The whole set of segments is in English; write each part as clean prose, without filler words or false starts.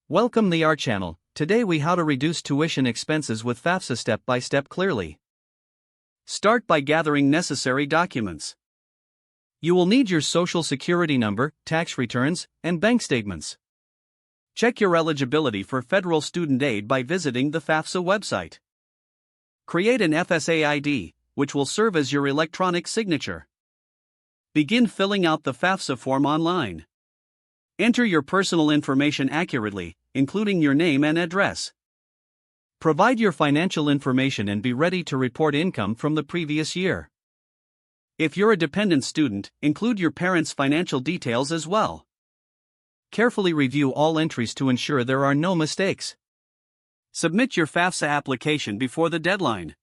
Welcome to our channel. Today we how to reduce tuition expenses with FAFSA step by step clearly. Start by gathering necessary documents. You will need your social security number, tax returns, and bank statements. Check your eligibility for federal student aid by visiting the FAFSA website. Create an FSA ID, which will serve as your electronic signature. Begin filling out the FAFSA form online. Enter your personal information accurately, including your name and address. Provide your financial information and be ready to report income from the previous year. If you're a dependent student, include your parents' financial details as well. Carefully review all entries to ensure there are no mistakes. Submit your FAFSA application before the deadline.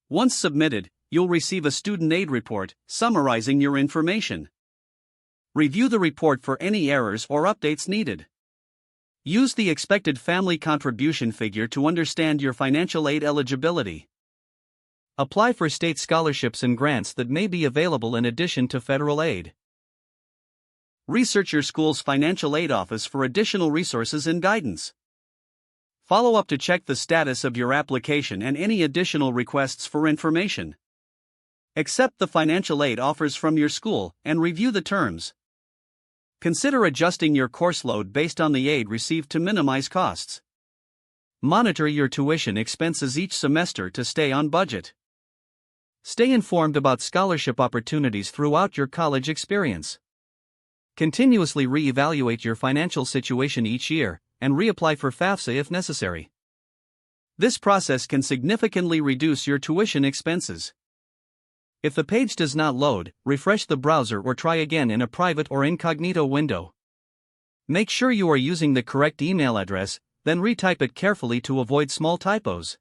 Once submitted, you'll receive a student aid report summarizing your information. Review the report for any errors or updates needed. Use the expected family contribution figure to understand your financial aid eligibility. Apply for state scholarships and grants that may be available in addition to federal aid. Research your school's financial aid office for additional resources and guidance. Follow up to check the status of your application and any additional requests for information. Accept the financial aid offers from your school and review the terms. Consider adjusting your course load based on the aid received to minimize costs. Monitor your tuition expenses each semester to stay on budget. Stay informed about scholarship opportunities throughout your college experience. Continuously re-evaluate your financial situation each year, and reapply for FAFSA if necessary. This process can significantly reduce your tuition expenses. If the page does not load, refresh the browser or try again in a private or incognito window. Make sure you are using the correct email address, then retype it carefully to avoid small typos.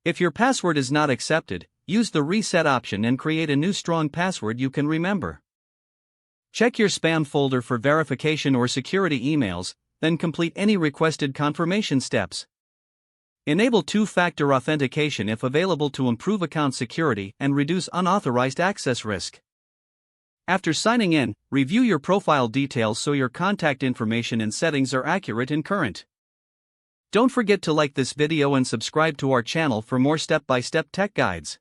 If your password is not accepted, use the reset option and create a new strong password you can remember. Check your spam folder for verification or security emails, then complete any requested confirmation steps. Enable two-factor authentication if available to improve account security and reduce unauthorized access risk. After signing in, review your profile details so your contact information and settings are accurate and current. Don't forget to like this video and subscribe to our channel for more step-by-step tech guides.